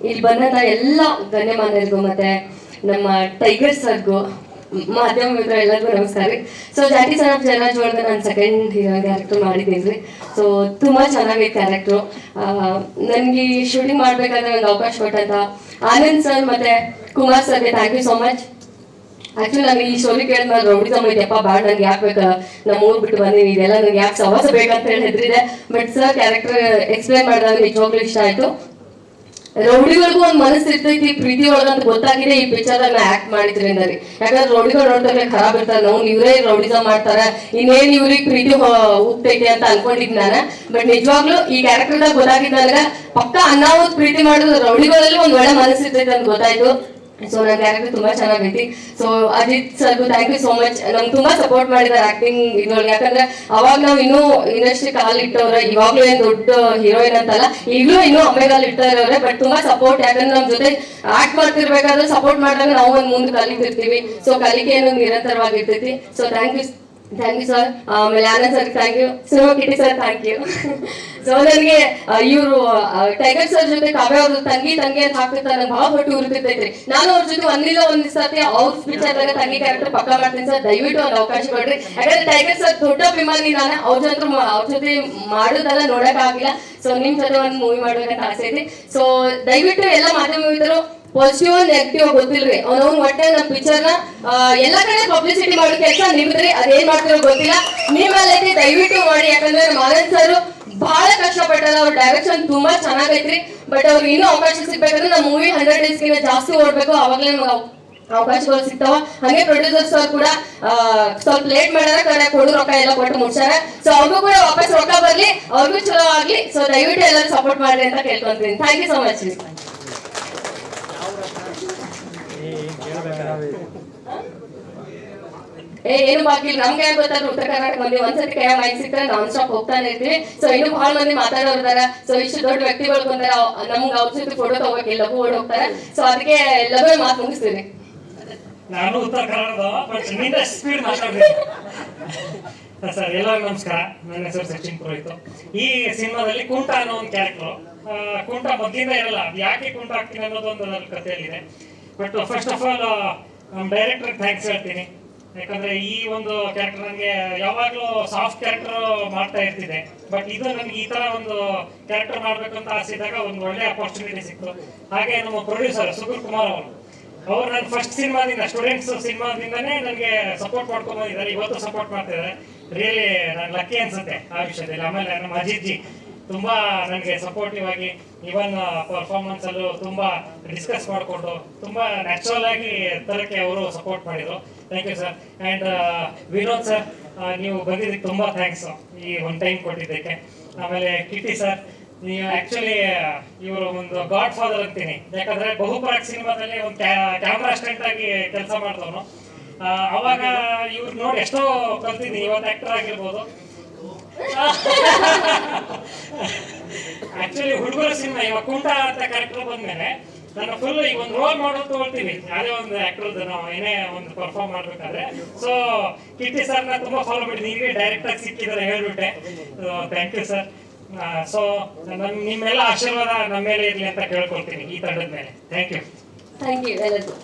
ಇಲ್ಲಿ ಬಂದಂತ ಎಲ್ಲ ಗಣ್ಯಮಾನ್ಯರಿಗೂ ಮತ್ತೆ ನಮ್ಮ ಟೈಗರ್ ಸರ್ಗೂ ಮಾಧ್ಯಮ ಮಿತ್ರ ಎಲ್ಲರಿಗೂ ನಮಸ್ಕಾರ ರೀ. ಸೊ ಜಾಟಿ ಸನ್ ಆಫ್ ಜಯರಾಜ್ ಒಳಗೆ ನಾನು ಸೆಕೆಂಡ್ ಹೀರೋ ಕ್ಯಾರೆಕ್ಟರ್ ಮಾಡಿದ್ದೀನಿ ರೀ. ಸೊ ತುಂಬ ಚೆನ್ನಾಗೈತೆ ಕ್ಯಾರೆಕ್ಟ್ರು. ನನಗೆ ಶೂಟಿಂಗ್ ಮಾಡಬೇಕಾದ್ರೆ ನನಗೆ ಅವಕಾಶ ಕೊಟ್ಟಂತ ಆನಂದ್ ಸರ್ ಮತ್ತೆ ಕುಮಾರ್ ಸರ್ಗೆ thank you so much. Actually ನನಗೆ ಈ ಸ್ಟೋರಿ ಕೇಳಿದ್ಮೇಲೆ ರೌಡಿಸಮ್ ಐತೆಪ್ಪ ಬ್ಯಾಡ, ನಂಗೆ ಯಾಕೆ ಬೇಕಾ ನಮ್ಮ ಊರು ಬಿಟ್ಟು ಬಂದೀನಿ, ಇದೆಲ್ಲ ನನಗೆ ಯಾಕೆ ಸವಾಸ ಬೇಕಂತ ಹೇಳಿ ಹೆದರಿದೆ. ಬಟ್ ಸರ್ ಕ್ಯಾರೆಕ್ಟರ್ ಎಕ್ಸ್ಪ್ಲೇನ್ ಮಾಡಿದಾಗ ನಿಜವಾಗ್ಲೂ ಇಷ್ಟ ಆಯ್ತು. ರೌಡಿಗಳಿಗೂ ಒಂದು ಮನಸ್ಸು ಇರ್ತೈತಿ ಪ್ರೀತಿ ಒಳಗಂತ ಗೊತ್ತಾಗಿದೆ ಈ ಪಿಕ್ಚರ್ ನಾ ಆಕ್ಟ್ ಮಾಡಿದ್ರಿಂದ ರೀ. ಯಾಕಂದ್ರೆ ರೌಡಿಗಳು ನೋಡ್ತಾರೆ ಖರಾಬ್ ಇರ್ತಾರೆ, ನಾವು ಇವರೇ ರೌಡಿಸಮ್ ಮಾಡ್ತಾರ, ಇನ್ನೇನ್ ಇವ್ರಿಗೆ ಪ್ರೀತಿ ಹೋಗ್ತೈತಿ ಅಂತ ಅನ್ಕೊಂಡಿದ್ ನಾನು. ಬಟ್ ನಿಜವಾಗ್ಲೂ ಈ ಕ್ಯಾರೆಕ್ಟರ್ದಾಗ ಗೊತ್ತಾಗಿದ್ದ ನನಗ ಪಕ್ಕ ಅನ್ನಾವತ್ ಪ್ರೀತಿ ಮಾಡೋದು ರೌಡಿಗಳಲ್ಲಿ ಒಂದ್ ಒಳ್ಳೆ ಮನಸ್ಸು ಇರ್ತೈತಿ ಅಂತ ಗೊತ್ತಾಯ್ತು. ಸೊ ನನ್ನ ಕ್ಯಾರೆಕ್ಟರ್ ತುಂಬಾ ಚೆನ್ನಾಗೈತಿ. ಸೊ ಅಜಿತ್ ಸರ್ಗೂ ಥ್ಯಾಂಕ್ ಯು ಸೋ ಮಚ್. ನಮ್ಗೆ ತುಂಬಾ ಸಪೋರ್ಟ್ ಮಾಡಿದ್ದಾರೆ ಆಕ್ಟಿಂಗ್ ಇದ್ರೊಳಗೆ. ಯಾಕಂದ್ರೆ ಅವಾಗ ನಾವು ಇನ್ನೂ ಇಂಡಸ್ಟ್ರಿ ಕಾಲ್ ಇಟ್ಟವ್ರೆ, ಇವಾಗ್ಲೂ ಏನ್ ದೊಡ್ಡ ಹೀರೋಯಿನ್ ಅಂತಲ್ಲ, ಈಗಲೂ ಇನ್ನೂ ಅಮ್ಮೆಗಾಲ್ ಇಡ್ತಾ ಇರೋರೆ. ಬಟ್ ತುಂಬಾ ಸಪೋರ್ಟ್, ಯಾಕಂದ್ರೆ ನಮ್ ಜೊತೆ ಆಕ್ಟ್ ಮಾಡ್ತಿರ್ಬೇಕಾದ್ರೆ ಸಪೋರ್ಟ್ ಮಾಡಿದಾಗ ನಾವು ಒಂದ್ ಮುಂದೆ ಕಲಿತಿರ್ತೀವಿ. ಸೊ ಕಲಿಕೆಯನ್ನು ನಿರಂತರವಾಗಿರ್ತೈತಿ. So thank you sir. ಆಮೇಲೆ Anand sir thank you, cinema ಕಿಟಿ ಸರ್ ಥ್ಯಾಂಕ್ ಯು. ಸೊ ನನಗೆ ಇವರು ಟೈಗರ್ ಸರ್ ಜೊತೆ ಕಾವ್ಯ ಅವ್ರ ತಂಗಿ ಅಂತ ಹಾಕ್ತಿರ್ತಾರೆ, ನಂಗೆ ಭಾಳ ಹೊಟ್ಟು ಉರಿತಿರ್ತೈತ್ರಿ. ನಾನು ಅವ್ರ ಜೊತೆ ಒಂದ್ ಸತಿ ಅವ್ರ ಪಿಕ್ಚರ್ದಾಗ ತಂಗಿ ಕ್ಯಾರೆಕ್ಟರ್ ಪಕ್ಕ ಮಾಡ್ತೀನಿ ಸರ್, ದಯವಿಟ್ಟು ಒಂದು ಅವಕಾಶ ಕೊಡ್ರಿ. ಯಾಕಂದ್ರೆ ಟೈಗರ್ ಸರ್ ದೊಡ್ಡ ಅಭಿಮಾನಿ ನಾನು. ಅವ್ರ ಜೊತೆ ಮಾಡೋದೆಲ್ಲ ನೋಡಕ್ ಆಗಿಲ್ಲ. ಸೊ ನಿಮ್ ಜೊತೆ ಒಂದು ಮೂವಿ ಮಾಡ್ಬೇಕಂತ ಆಸೆ ಐತಿ. ಸೊ ದಯವಿಟ್ಟು ಎಲ್ಲ ಮಾಧ್ಯಮ ಮಿತ್ರರು ಪಾಸಿಟಿವ್ ನೆಗೆಟಿವ್ ಗೊತ್ತಿಲ್ರಿ, ಅವ್ನವ್ನ ಒಟ್ಟೆ ನಮ್ಮ ಪಿಕ್ಚರ್ನ ಎಲ್ಲಾ ಕಡೆ ಪಬ್ಲಿಸಿಟಿ ಮಾಡೋ ಕೆಲಸ ನಿಮ್ದ್ರಿ. ಅದೇನ್ ಮಾಡ್ತಿರೋ ಗೊತ್ತಿಲ್ಲ, ನಿಮ್ಮಲ್ಲಿ ದಯವಿಟ್ಟು ಮಾಡಿ. ಯಾಕಂದ್ರೆ ನಮ್ಮ ಆನಂದ್ ಸರ್ ಬಹಳ ಕಷ್ಟಪಟ್ಟಾರ, ಅವ್ರ ಡೈರೆಕ್ಷನ್ ತುಂಬಾ ಚೆನ್ನಾಗೈತ್ರಿ. ಬಟ್ ಅವ್ರಿಗೆ ಇನ್ನೂ ಅವಕಾಶ ಸಿಗ್ಬೇಕಂದ್ರೆ ನಮ್ಮ ಮೂವಿ 100 ಡೇಸ್ಗಿಂತ ಜಾಸ್ತಿ ಓಡ್ಬೇಕು, ಅವಾಗಲೇ ನಮ್ಗೆ ಅವಕಾಶಗಳು ಸಿಗ್ತಾವ. ಹಂಗೆ ಪ್ರೊಡ್ಯೂಸರ್ಸ್ ಅವ್ರು ಕೂಡ ಸ್ವಲ್ಪ ಲೇಟ್ ಮಾಡ್ಯಾರ, ಕಡೆ ಕೊಡು ರೊಕ್ಕ ಎಲ್ಲ ಕೊಟ್ಟು ಮುಟ್ಸಾರ. ಸೊ ಅವ್ರಿಗೂ ಕೂಡ ವಾಪಸ್ ರೊಕ್ಕ ಬರ್ಲಿ, ಅವ್ರಿಗೂ ಚಲೋ ಆಗ್ಲಿ. ಸೊ ದಯವಿಟ್ಟು ಎಲ್ಲರೂ ಸಪೋರ್ಟ್ ಮಾಡ್ರಿ ಅಂತ ಕೇಳ್ಕೊಂತೀನಿ. Thank you so much. ಏನು ಬಾಕಿ ನಮ್ಗೆ ಏನ್ ಗೊತ್ತಾರ, ಉತ್ತರ ಕರ್ನಾಟಕ ಮಂದಿ ಒಂದ್ಸತಿ ಕೈ ಮೈಕ್ ಸಿಕ್ತಾರೆ ನಾನ್ ಸ್ಟಾಪ್ ಹೋಗ್ತಾನೆ ಇರ್ತೀವಿ. ಸೊ ಇನ್ನು ಬಹಳ ಮಂದಿ ಮಾತಾಡೋರ್ ಇದಾರ. ಸೊ ಇಷ್ಟು ದೊಡ್ಡ ವ್ಯಕ್ತಿಗಳು ಬಂದಾರ, ನಮ್ಗೆ ಅವ್ರ ಜೊತೆ ಫೋಟೋ ತಗೋಬೇಕು, ಲಘು ಓಡ್ ಹೋಗ್ತಾರೆ. ಸೊ ಅದಕ್ಕೆ ಲಘು ಮಾತು ಮುಗಿಸ್ತೀನಿ. ನಾನು ಉತ್ತರ ಕನ್ನಡದ ಬಟ್ ನಿಂದ ಸ್ಪೀಡ್ ಮಾತಾಡ್ಬೇಕು ಸರ್. ಎಲ್ಲರಿಗೂ ನಮಸ್ಕಾರ, ನನ್ನ ಹೆಸರು ಸಚಿನ್ ಪುರೋಹಿತ್. ಈ ಸಿನಿಮಾದಲ್ಲಿ ಕುಂಟ ಅನ್ನೋ ಒಂದು ಕ್ಯಾರೆಕ್ಟರ್. ಕುಂಟ ಮೊದಲಿಂದ ಇರಲ್ಲ, ಯಾಕೆ ಕುಂಟ ಆಗ್ತೀನಿ ಅನ್ನೋದು ಒಂದು ನನ್ನ ಕಥೆಯಲ್ಲಿದೆ. ಬಟ್ ಫಸ್ಟ್ ಆಫ್ ಆಲ್ ನಮ್ಮ ಡೈರೆಕ್ಟರ್ ಥ್ಯಾಂಕ್ಸ್ ಹೇಳ್ತೀನಿ. ಯಾಕಂದ್ರೆ ಈ ಒಂದು ಕ್ಯಾರೆಕ್ಟರ್ ನನಗೆ ಯಾವಾಗಲೂ ಸಾಫ್ಟ್ ಕ್ಯಾರೆಕ್ಟರ್ ಮಾಡ್ತಾ ಇರ್ತಿದೆ. ಬಟ್ ಇದು ನನಗೆ ಈ ತರ ಒಂದು ಕ್ಯಾರೆಕ್ಟರ್ ಮಾಡ್ಬೇಕಂತ ಆಸಿದಾಗ ಒಂದು ಒಳ್ಳೆ ಅಪರ್ಚುನಿಟಿ ಸಿಕ್ತು. ಹಾಗೆ ನಮ್ಮ ಪ್ರೊಡ್ಯೂಸರ್ ಸುಕುಲ್ ಕುಮಾರ್ ಅವ್ರು ನನ್ನ ಫಸ್ಟ್ ಸಿನಿಮಾದಿಂದ, ಸ್ಟೂಡೆಂಟ್ಸ್ ಸಿನಿಮಾದಿಂದನೇ ನನಗೆ ಸಪೋರ್ಟ್ ಮಾಡ್ಕೊಂಡ್ ಬಂದಿದ್ದಾರೆ, ಇವತ್ತು ಸಪೋರ್ಟ್ ಮಾಡ್ತಿದ್ದಾರೆ. ರಿಯಲಿ ನಾನು ಲಕ್ಕಿ ಅನ್ಸುತ್ತೆ ಆ ವಿಷಯದಲ್ಲಿ. ಆಮೇಲೆ ನಮ್ಮ ಅಜಿತ್ ಜಿ ತುಂಬಾ ನನಗೆ ಸಪೋರ್ಟಿವ್ ಆಗಿ, ಇವನ್ ಪರ್ಫಾರ್ಮೆನ್ಸ್ ಅಲ್ಲೂ ತುಂಬಾ ಡಿಸ್ಕಸ್ ಮಾಡಿಕೊಂಡು ತುಂಬಾ ನ್ಯಾಚುರಲ್ ಆಗಿ ತರಕ್ಕೆ ಅವರು ಸಪೋರ್ಟ್ ಮಾಡಿದ್ರು. Thank you sir. And Vinod sir, ನೀವು ಬಂದಿದ್ದಕ್ಕೆ ತುಂಬಾ ಥ್ಯಾಂಕ್ಸ್, ಈ ಒಂದು ಟೈಮ್ ಕೊಟ್ಟಿದ್ದಕ್ಕೆ. ಆಮೇಲೆ ಕಿಟಿ ಸರ್, ನೀವು ಆಕ್ಚುಲಿ ಇವರು ಒಂದು ಗಾಡ್ ಫಾದರ್ ಅಂತೀನಿ. ಯಾಕಂದ್ರೆ ಬಹುಪರಾಗ್ ಸಿನಿಮಾದಲ್ಲಿ ಒಂದು ಕ್ಯಾಮ್ರಾ ಅಸಿಸ್ಟೆಂಟ್ ಆಗಿ ಕೆಲಸ ಮಾಡ್ದವನು. ಅವಾಗ ಇವ್ರು ನೋಡಿ ಎಷ್ಟೋ ಕಲ್ತಿದ್ದೀನಿ, ಇವತ್ತು ಆಕ್ಟರ್ ಆಗಿರ್ಬೋದು. ಆಕ್ಚುಲಿ ಹುಡುಗರ ಸಿನಿಮಾ ಇವಾಗ ಕುಂಟ ಅಂತ ಕ್ಯಾರೆಕ್ಟರ್ ಬಂದ್ಮೇಲೆ ನನ್ನ ಫುಲ್ ಈಗ ಒಂದು ರೋಲ್ ಮಾಡೋದು ತಗೊಳ್ತೀವಿ, ಯಾವುದೇ ಒಂದು ಆಕ್ಟರ್ದು ನಾವು ಏನೇ ಒಂದು ಪರ್ಫಾರ್ಮ್ ಮಾಡ್ಬೇಕಾದ್ರೆ. ಸೊ ಕಿಟ್ಟಿ ಸರ್ನ ತುಂಬಾ ಫಾಲೋ ಮಾಡಿದ್ವಿ, ಈಗ ಡೈರೆಕ್ಟ್ ಆಗಿ ಸಿಕ್ಕಿದ್ದಾರೆ ಹೇಳ್ಬಿಟ್ಟೆ. Thank you sir. ಸೊ ನಿಮ್ಮೆಲ್ಲ ಆಶೀರ್ವಾದ ನಮ್ಮ ಮೇಲೆ ಇರಲಿ ಅಂತ ಕೇಳ್ಕೊಳ್ತೀನಿ ಈ ತಂಡದ ಮೇಲೆ. Thank you. ಥ್ಯಾಂಕ್ ಯು ಎಲ್ಲರಿಗೂ.